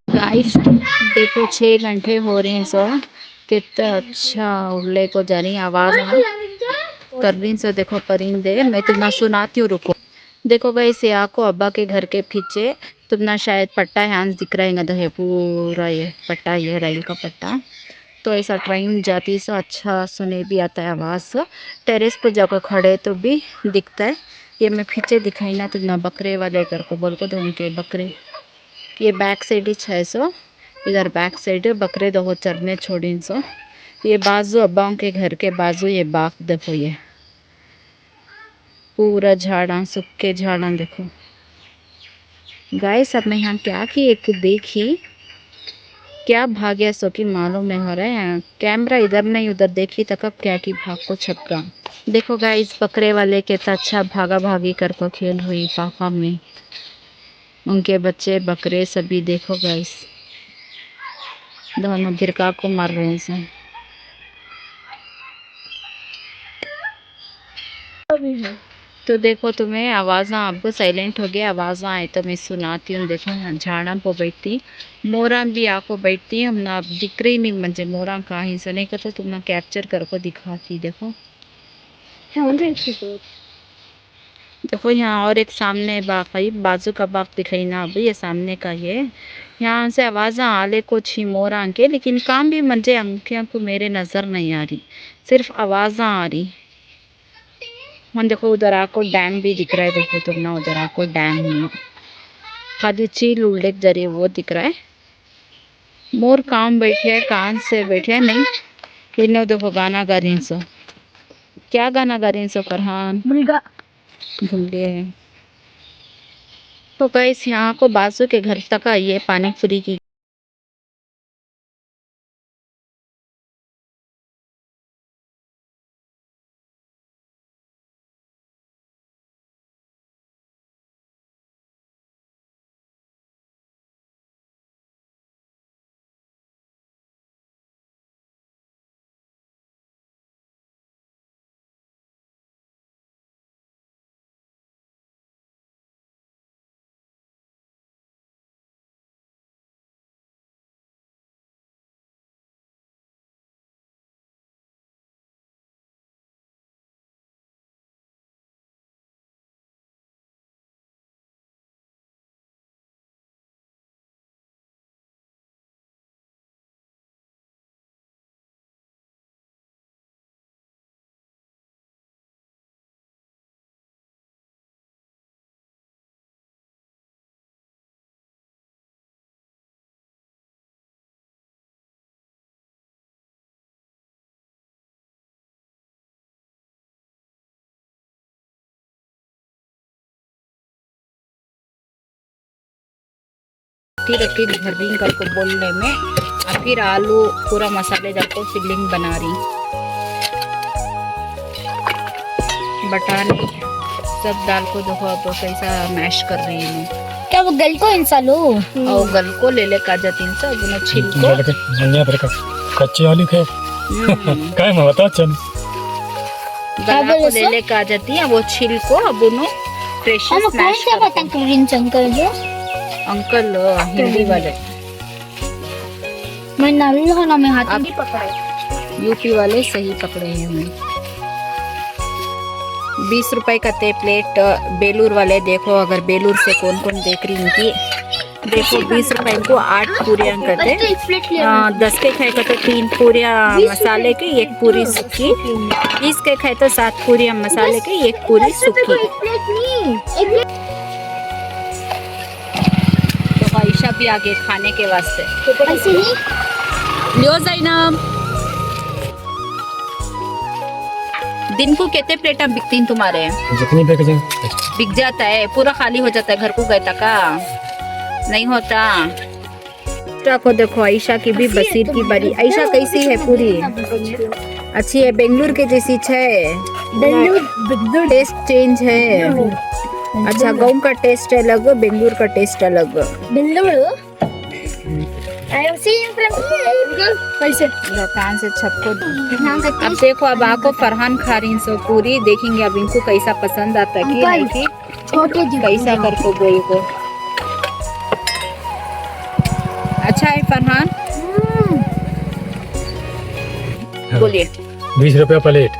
Guys देखो 6 घंटे हो रहे हैं सो कितना अच्छा उड़ले को जा रही आवाज कर रही सो। देखो परिंदे मैं तुम्हें सुनाती हूँ रुको। देखो गाइस यहाँ को अब्बा के घर के पीछे तुम्हें शायद पट्टा यहाँ दिख रहा है पूरा ये पट्टा ये रेल का पट्टा। तो ऐसा ट्रेन जाती सो अच्छा सुने भी आता है आवाज़। टेरेस पर जाकर खड़े तो भी दिखता है। ये मैं पीछे दिखाई ना तो ना बकरे वाले घर को बोल को तो उनके बकरे ये बैक साइड ही है सो। इधर बैक साइड बकरे दो चरने छोड़ी सो। ये बाजू अब्बाओं के घर के बाजू ये बाग देखो ये पूरा झाड़ा सूखे झाड़ा देखो। गाइस अब मैं यहाँ क्या की एक देखी क्या भाग्य सो कि मालूम नहीं हो रहा है। कैमरा इधर नहीं उधर देखी तक अब क्या की भाग को छपका। देखो गाइस बकरे वाले कितना अच्छा भागा भागी कर को खेल हुई पापा में उनके बच्चे बकरे सभी देखो गाइस दोनों गिरका को मार रहे हैं। तो देखो तुम्हें आवाज़ आपको साइलेंट हो गया आवाज़ आए तो मैं सुनाती हूँ। देखो यहाँ झाड़ा को बैठती मोरा भी आको बैठती हम ना दिख रही नहीं मुझे मोरा कहीं से नहीं करते तुम ना कैप्चर करको दिखाती। देखो देखो यहाँ और एक सामने बाग है बाजू का बाग दिखाई ना अभी ये सामने का ये यहाँ से आवाज़ आले कुछ ही मोरा के लेकिन काम भी मुझे अंकिया को मेरे नज़र नहीं आ रही सिर्फ आवाज़ आ रही। हम देखो उधर आपको डैम भी दिख रहा है। देखो तुम ना उधर आपको डैम में खाली चील उल्लेख जरिए वो दिख रहा है। मोर काम बैठे है कान से बैठे है नहीं इन्हें देखो गाना गा रही सो। क्या गाना गा रही सो फरहान भूल गए हैं। तो गाइस यहाँ को बाजू के घर तक आइए पानी फ्री की रखी भर्री करको बोलने में और फिर आलू पूरा मसाले डाल को फिलिंग बना रही बटाने सब दाल को देखो अब कैसा मैश कर रही है। क्या वो गल को इंसालो और गल को ले काजा तीन सा बुनो छिल को कच्चे आलू खे काय में बता चल गला को ले काजा ती वो छिल को अब बुनो फ्रेश स्मैश क्या पता प्रिंस अंकल जो अंकल हिंदी वाले मैं नाली खाना में हाथ नहीं पकड़े यूपी वाले सही पकड़े हैं हमें। 20 रुपए का ते प्लेट बेलूर वाले देखो अगर बेलूर से कौन कौन देख रही उनकी देखो 20 रुपए को 8 पूरियां करते 10 के खाए तो 3 पूरियां मसाले की 1 पूरी सूखी 20 के खाए तो 7 पूरियां मसाले की 1 पूरी सूखी। तो आयशा भी आगे खाने के वास्ते लियो ज़ैनब दिन को कितने प्लेटा बिकती हैं तुम्हारे? जितनी बिक जाता है पूरा खाली हो जाता है घर को गए तक नहीं होता। को देखो आयशा की भी बसीर की बारी। आयशा कैसी है पूरी अच्छी है बेंगलुरु के जैसी है टेस्ट चेंज है। अच्छा गाँव का टेस्ट अलग बेंगलुरु का टेस्ट अलग। कान से छपको अब देखो अब आपको फरहान खा रही सो पूरी देखेंगे अब इनको कैसा पसंद आता है कि कैसा कर को बोल को अच्छा है फरहान? बोलिए 20 रुपया प्लेट,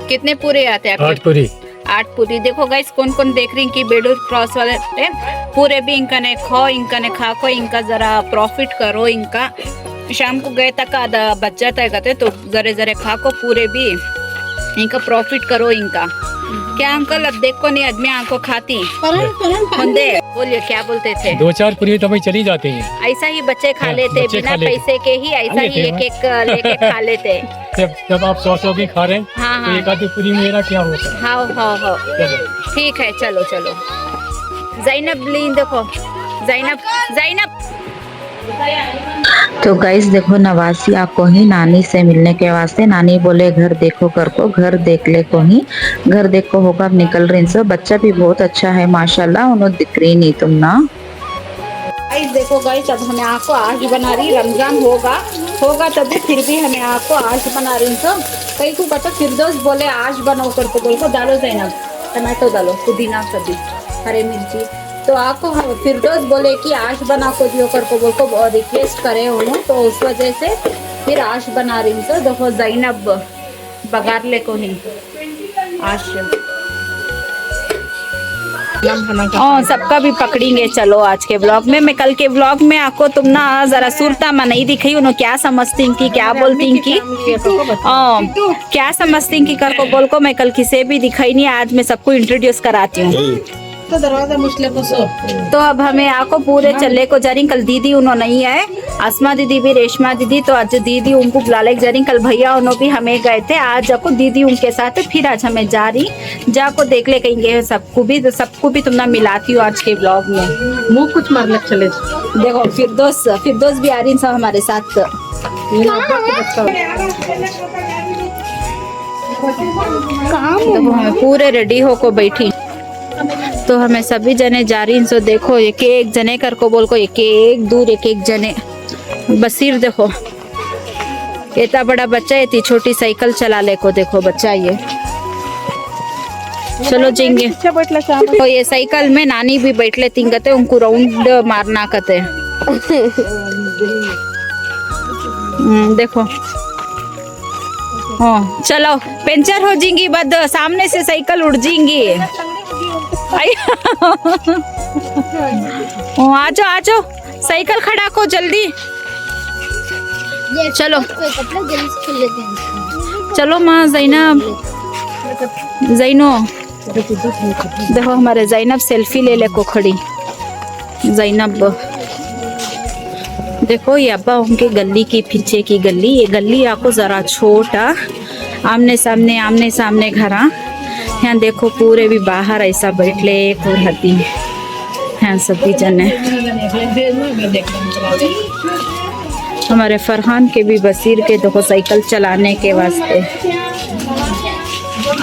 कितने पूरे आते हैं 8 आपके? पूरी। 8 पूरी। देखो गाइस कौन कौन देख रही हैं कि बेडूर क्रॉस वाले टे, पूरे भी इनका ने खो, इनका ने खा को, इनका जरा प्रॉफिट करो। इनका शाम को गए तक आधा बच जाता है कहते, तो जरे जरे खा को पूरे भी इनका प्रॉफिट करो इनका। क्या अंकल अब देखो नहीं आदमी आंखों खाती बंदे, बोलिए क्या बोलते थे? 2-4 पूरी तो भाई चली जाती हैं। ऐसा ही बच्चे खा लेते बच्चे बिना खा लेते। पैसे के ही, ऐसा ही एक एक लेके खा लेते। जब आप 100 की खा रहे हैं हाँ तो हाँ एक आधी पूरी मेरा क्या होता है? हाँ हाँ हाँ चलो। ठीक है, चलो चलो। जैनब लीन देखो, जैनब जैनब। तो गाइस देखो नवासी आपको ही नानी से मिलने के वास्ते, नानी बोले घर देखो कर को, घर देख ले को ही, घर देखो होगा। अब निकल रही सब, बच्चा भी बहुत अच्छा है माशाल्लाह, उन्होंने दिख रही नहीं तुम ना। गाइस देखो गाइस, अब हमें आपको आज बना रही, रमजान होगा तभी, फिर भी हमें आपको आज बना रही। तो कई को पता फिरदौस बोले आज बनाओ करके, बोल को डालो जैनब, टमाटो डालो, पुदीना सब्जी, हरी मिर्ची। तो आपको फिरदौस बोले कि आज बना को दियो करके, बोल को रिक्वेस्ट करे उन्होंने, तो उस वजह से फिर आज बना रही। तो देखो जैनब बगार ले को ही आज सबका भी पकड़ेंगे। चलो आज के ब्लॉग में, मैं कल के ब्लॉग में आपको तुम ना जरा सुरता में नहीं दिखाई, उन्होंने क्या समझती कि क्या बोलती कि क्या समझती कि कर को बोल को, मैं कल किसे भी दिखाई नहीं, आज मैं सबको इंट्रोड्यूस कराती हूँ। तो दरवाजा मुश्किल को सो। तो अब हमें आपको पूरे चले को जा रही, कल दीदी उन्होंने नहीं आए, आसमा दीदी भी, रेशमा दीदी, तो आज दीदी उनको बुला ले जा रही। कल भैया उन्होंने भी हमें गए थे, आज आपको दीदी उनके साथ, फिर आज हमें जा रही, जाको देख ले कहेंगे सबको भी तुम ना मिलाती हो आज के ब्लॉग में। मुंह कुछ मार लग चले। देखो फिरदौस भी आ रही सब हमारे साथ। देखो हमें पूरे रेडी हो को बैठी, तो हमें सभी जने जा रही। सो देखो एक एक जने कर को बोल को, एक एक दूर एक एक जने। बसीर देखो इतना बड़ा बच्चा, इतनी छोटी साइकिल चला ले को, देखो बच्चा ये। चलो जाएंगे। तो ये साइकिल में नानी भी बैठ लेती कहते, उनको राउंड मारना कहते। देखो हाँ चलो, पंचर हो जाएंगी बाद, सामने से साइकिल उड़ जाएंगी। आ जाओ साइकिल खड़ा को जल्दी। चलो चलो माँ जैनब, जैनो देखो हमारे जैनब सेल्फी ले ले को खड़ी। जैनब देखो ये अब्बा उनके गली की पीछे की गली, ये गली आपको जरा छोटा, आमने सामने घरा। यहाँ देखो पूरे भी बाहर ऐसा बैठ ले और हती हैं सभी जने। हमारे फरहान के भी, बसीर के देखो साइकिल चलाने के वास्ते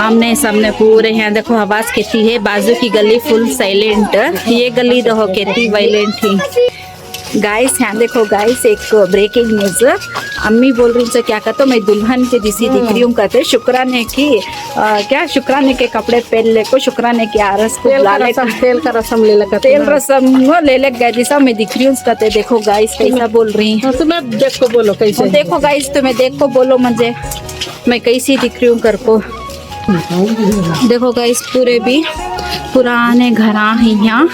आमने सामने पूरे हैं। देखो आवाज कितनी है, बाजू की गली फुल साइलेंट, ये गली देखो कितनी वायलेंट थी। गाइस यहाँ देखो गाइस, एक ब्रेकिंग न्यूज, अम्मी बोल रही है क्या कहते, मैं दुल्हन के जैसी दिख रही हूँ कहते, शुक्राने की क्या शुक्राने के कपड़े पहन ले को, शुक्राने के आरस को तेल का रसम ले लगा, तेल रसम ले ले गए जैसा मैं दिख रही हूँ कहते। देखो गाइस कैसा बोल रही है, तुम्हें देख को बोलो कैसे। देखो गाइस तुम्हें देख को बोलो मुझे मैं कैसी दिख रही हूँ कर को। देखो गाइस पूरे भी पुराने घरा है यहाँ,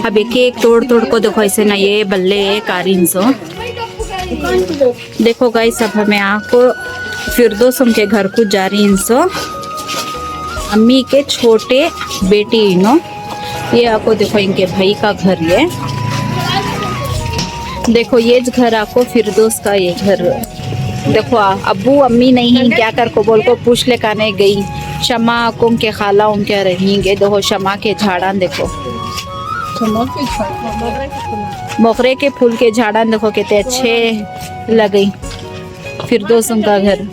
अब एक एक तोड़ को देखो ऐसे ना, ये बल्ले कारीन सो। देखो गाइस अब हमें आपको फिरदौस के घर को जा रही इनसो, अम्मी के छोटे बेटी इनो, ये आपको देखो इनके भाई का घर ये। देखो ये घर आपको फिरदौस का ये घर। देखो अब्बू अम्मी नहीं क्या कर को बोल को पूछ ले काने गई, शमा को के खाला उनके रहेंगे। देखो शमा के झाड़ा देखो, मोगरे के फूल के झाड़ा देखो कितने अच्छे लगे। फिरदौस उनका घर।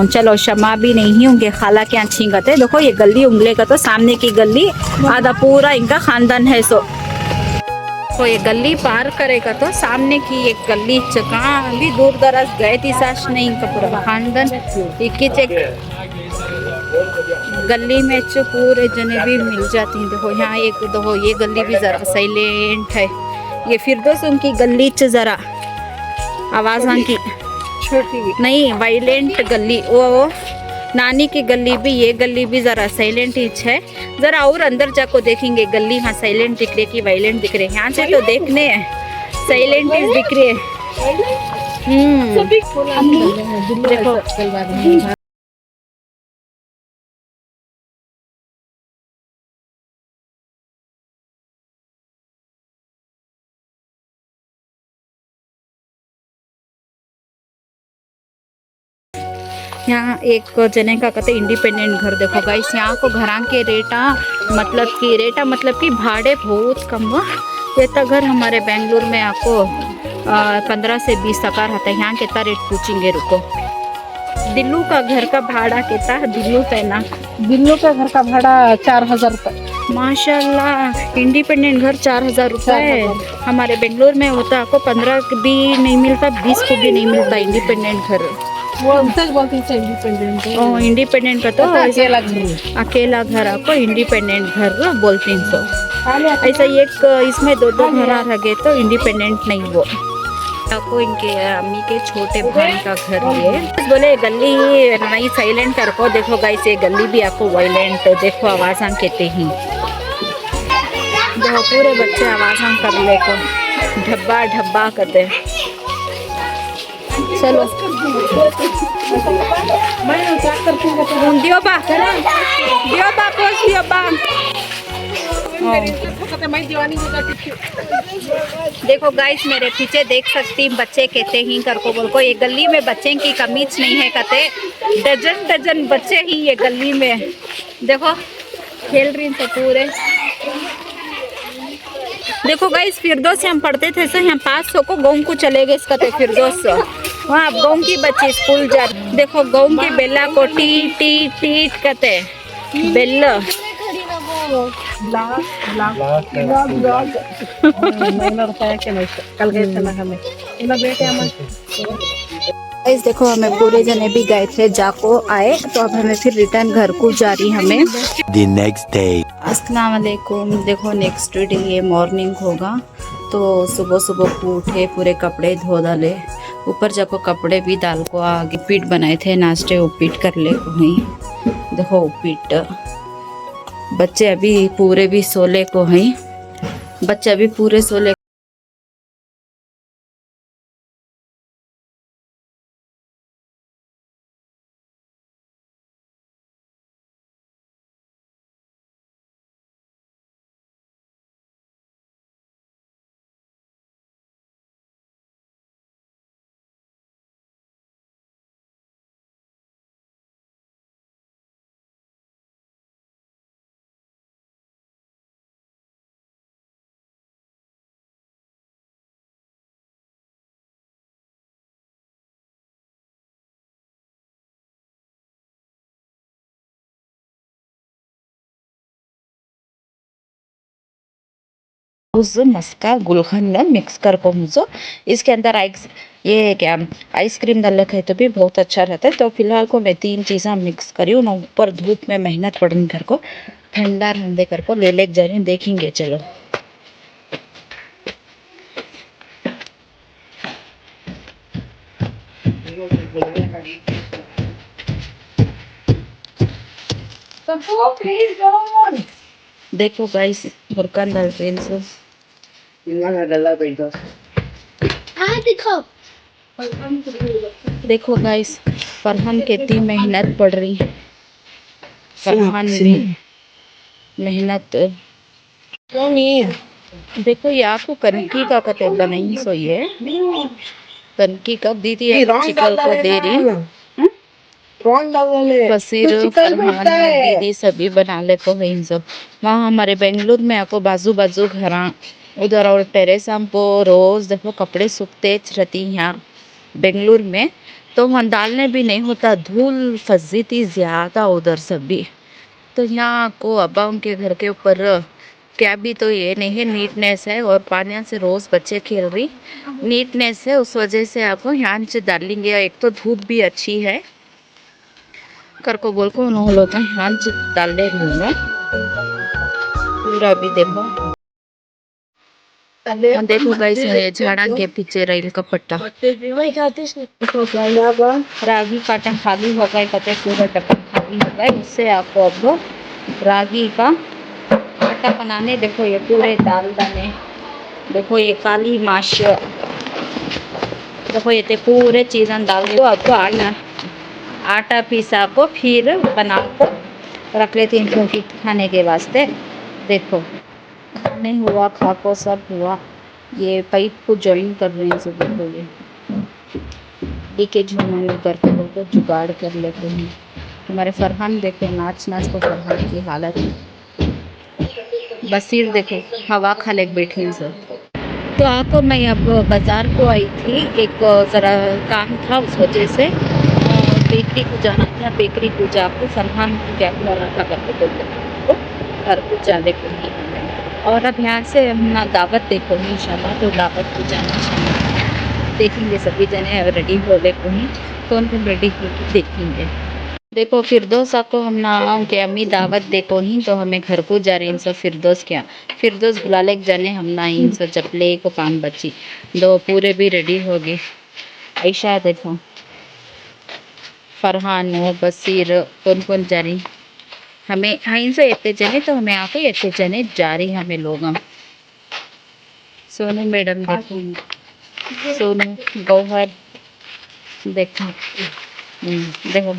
चलो शमा भी नहीं है, उनके खाला के यहाँ छींगते। देखो ये गली उंगले का, तो सामने की गली आधा पूरा इनका खानदान है। सो तो ये गली पार करेगा तो सामने की एक गली कहाँ भी दूर दराज गए थी सास नहीं, इनका पूरा खानदान एक गली में पूरे जने भी मिल जाती हैं। देखो यहाँ एक देखो ये गली भी जरा साइलेंट है, ये फिरदौस उनकी गली च जरा आवाज की छोटी नहीं वायलेंट गली वो नानी की गली भी ये गली भी जरा साइलेंट ही है। जरा और अंदर जाको देखेंगे गली हाँ साइलेंट दिख रही कि वायलेंट दिख रहे। यहाँ से तो देखने साइलेंट ही दिख रही है। देखो यहाँ एक जने का कहते इंडिपेंडेंट घर। देखो गाइस यहाँ को घरा के रेटा मतलब कि भाड़े बहुत कम हुआ। ये तो घर हमारे बेंगलुर में आपको 15 से 20 तक रहता है। यहाँ कितना रेट पूछेंगे रुको। दिल्लू का घर का भाड़ा कितना दिल्लू पे ना दिल्लू का घर का भाड़ा 4000 रुपये। माशाल्लाह इंडिपेंडेंट घर 4000 रुपये। हमारे बेंगलोर में होता आपको 15 भी नहीं मिलता 20 को भी नहीं मिलता इंडिपेंडेंट घर। वो उनसे बोलते हैं इंडिपेंडेंट। ओ इंडिपेंडेंट का तो अकेला घर आपको इंडिपेंडेंट घर बोलते हैं। सो ऐसा एक इसमें दो घर रह तो इंडिपेंडेंट नहीं वो आपको इनके अम्मी के छोटे भाई का घर ये बोले गली नहीं साइलेंट कर को। देखो गाइस ये गली भी आपको वायलेंट देखो आवाज कहते ही देखो पूरे बच्चे आवाज कर ले को ढब्बा ढब्बा करते। चलो दियो बा पोस दियो बा। देखो गाइस मेरे पीछे देख सकती बच्चे कहते ही कर को बोल को ये गली में बच्चे की कमीज नहीं है कहते डजन डजन बच्चे ही ये गली में देखो खेल रही थे पूरे। देखो गाइस फिरदौस से हम पढ़ते थे सो यहाँ 500 को गाँव को चले गए इसका फिरदौस वहाँ गाँव की बच्ची स्कूल जा। देखो गाँव की बेला को टी टी टीट कहते बेल्ला कल गए थे ना हमें बेटे गाइस देखो हमें पूरे जने भी गए थे जाको आए तो अब हमें फिर रिटर्न घर को जा रही हमें। The next day. अस्सलाम वालेकुम। देखो नेक्स्ट डे ये मॉर्निंग होगा तो सुबह सुबह को उठे पूरे कपड़े धो डाले ऊपर जाको कपड़े भी डाल को आगे उपीट बनाए थे नाश्ते उपीट कर ले को नहीं। देखो उपीट बच्चे अभी पूरे भी सोले को हैं बच्चे अभी पूरे सोले उस मस्का गुलखंड मिक्स कर को मुझो इसके अंदर ये क्या आइसक्रीम डाल रखा है तो भी बहुत अच्छा रहता है। तो फिलहाल को मैं 3 चीज़ें मिक्स करी हूँ ना ऊपर धूप में मेहनत पड़ने कर को ठंडा रहने कर को ले जा रही देखेंगे। चलो देखो गाइस बुरकान डाल रही देखो गाइस फरहान कितनी मेहनत पड़ रही है। फरहान भी मेहनत देखो ये आपको कनकी का कते बनाई सो ये कनकी का दीदी चिकल को दे रही बसीर फरहान दीदी सभी बना ले को वही सब। वहाँ हमारे बेंगलुरु में आपको बाजू बाजू घरा उधर और टेरेस हमको रोज देखो कपड़े सूखते रहती यहाँ बेंगलुरु में तो वहाँ डालने भी नहीं होता धूल फंसी थी ज़्यादा उधर सभी। तो यहाँ को अब्बा उनके घर के ऊपर क्या भी तो ये नहीं है नीटनेस है और पानी से रोज़ बच्चे खेल रही नीटनेस है उस वजह से आपको यहाँ से डालेंगे। एक तो धूप भी अच्छी है कर को बोल को उन्होंने लोग यहाँ से डाल दे पूरा भी देखो देखो गाइस ये झाड़ा के पीछे रेल का पट्टा रागी काटा खाली हो गए कते पूरा टपक खाली हो गए उससे आपको अब रागी का आटा बनाने देखो ये पूरे दाल दाने देखो ये काली माश देखो ये ते पूरे चीज़न डाल दो आपको आटा आटा पीसा को फिर बना को रख लेती हूँ क्योंकि खाने के वास्ते देखो नहीं हुआ खाको सब हुआ ये पाइप को जॉइन कर रहे हैं सब देखो ये लीकेज होने करके तो जुगाड़ कर लेते हैं हमारे फरहान देखो नाच नाच को फरहान की हालत बसीर देखो हवा खाले बैठे हैं सब। तो आपको मैं अब बाज़ार को आई थी एक ज़रा काम था उस वजह से बेकरी को जाना था बेकरी को जाकर फरहान को क्या खिलाना था करके बोलते घर को जाने को नहीं और अब यहाँ से हम ना दावत देखो इंशाल्लाह तो दावत को जाना चाहिए देखेंगे सभी जने रेडी हो गए कहीं कौन कौन रेडी हो देखेंगे देखो फिरदौस को हम ना के अम्मी दावत देखो ही तो हमें घर को जा रहे हैं सब फिरदौस क्या फिरदौस बुला ले जाने हम ना इन सब चपले को काम बची दो पूरे भी रेडी हो गए ऐशा देखो फरहान बसीर कौन कौन जा रही हमें हाँ से इतने जने तो हमें आके इतने जने जा रही हमें लोग हम सोनू मैडम देखो सोनू गौहर देखो देखो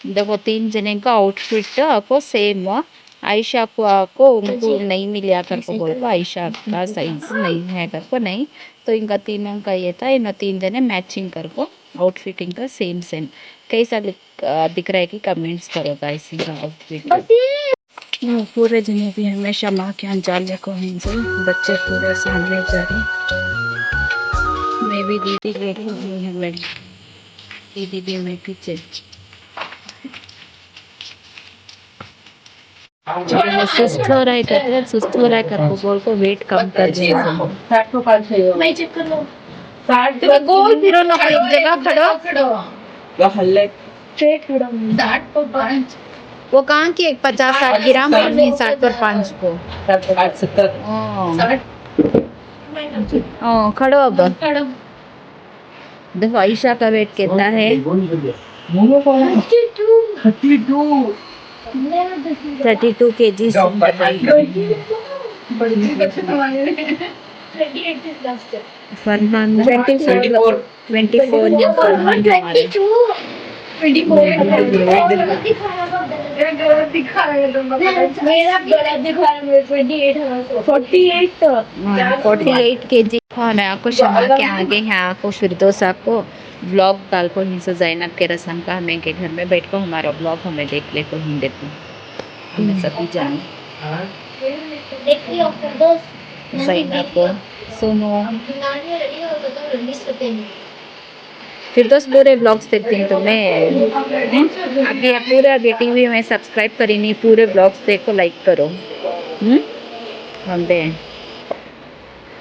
देखो 3 जने का आउटफिट आपको सेम हुआ आयशा को उनको नहीं मिला कर को बोल आयशा का साइज नहीं है कर को नहीं तो इनका तीनों का ये था इन 3 जने मैचिंग कर को आउटफिटिंग का सेम कैसा दिख रहा है कि कमेंट्स करो गाइस इनका आउटफिट पूरे जने भी हमेशा माँ के यहाँ जाने को इनसे बच्चे पूरे सामने जा रहे मैं भी दीदी बैठी हुई है मेरी दीदी भी मैं पीछे सुस्त हो रहा है कहते सुस्त हो रहा है कर बोल को वेट कम कर दे 60 को 5 है मैं चेक कर लो 60 तो गोल फिरो ना एक जगह खड़ो वो हल्ले स्ट्रेट खड़ो 60 को 5 वो कहाँ की 50-60 ग्राम और नहीं 60 पर 5 को 60 70 ओ खड़ो अब खड़ो देखो आयशा का वेट कितना है 32 kg फरहान 48 kg मैं आपको शमा के आगे हैं आपको फिरदौस आपको ब्लॉग डाल को ही ज़ैनब के रस्म का हमें के घर में बैठ कर हमारा ब्लॉग हमें देख ले को ही देखो हमें सभी जाने ज़ैनब को सुनो फिरदौस पूरे ब्लॉग्स देखती हूँ तो मैं अभी पूरा बेटी हुई मैं सब्सक्राइब करी नहीं पूरे ब्लॉग्स देखो लाइक करो हम दे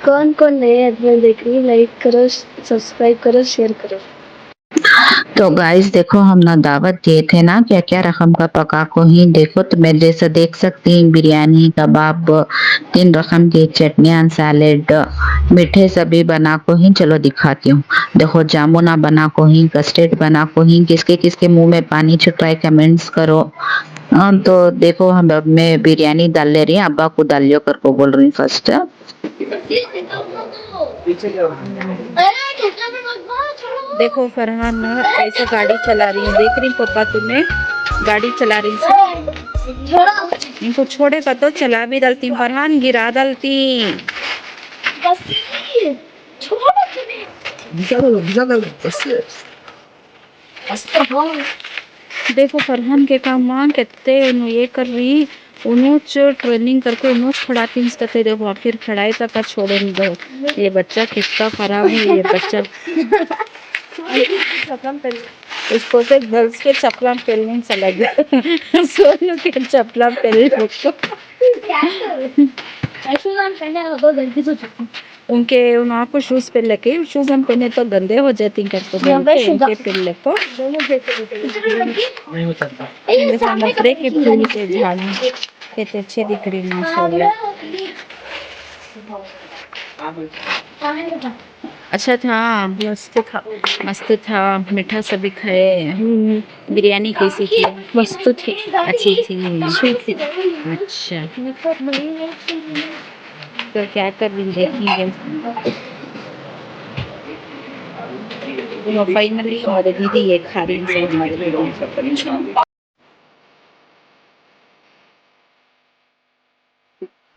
कौन कौन नए आदमी देख रही है लाइक करो सब्सक्राइब करो शेयर करो। तो गाइस देखो हम ना दावत दिए थे ना क्या क्या रकम का पका को ही देखो तो मैं जैसा देख सकती हूँ बिरयानी कबाब 3 रकम की चटनियाँ सैलेड मीठे सभी बना को ही चलो दिखाती हूँ देखो जामुना बना को ही कस्टर्ड बना को ही किसके किसके मुंह में पानी छुट रहा है कमेंट्स करो तो देखो हम अब मैं बिरयानी डाल ले रही हूँ अब्बा को डाल लियो कर को बोल रही हूँ फर्स्ट देखो फरहान ऐसा गाड़ी चला रही है देख रही पापा तुम्हें गाड़ी चला रही इनको छोड़ेगा तो चला भी डालती फरहान गिरा डालती देखो फरहान के काम मां कहते ये कर रही उन्होंने ट्रेनिंग करके उन्होंने खड़ाती कहते देखो फिर खड़ाई तक छोड़े नहीं दो ये बच्चा कितना खराब है ये बच्चा इसको से गर्ल्स के चपला पहनने चला गया सोनू के चपला पहनने उनके आपको शूज पहन लगे शूज हम पहने तो गंदे हो जाते हैं करते उनके पहन ले को नखरे के फूल के झाड़ा कितने अच्छे दिख रही है माशाल्लाह। अच्छा था, मस्त था। मस्त था, मीठा सभी खाए। बिरयानी कैसी थी? मस्त थी। अच्छी थी। स्वीट थी। अच्छा, तो क्या कर रही देखेंगे। फाइनली हमारे दीदी ये खा रही है हमारे दीदी।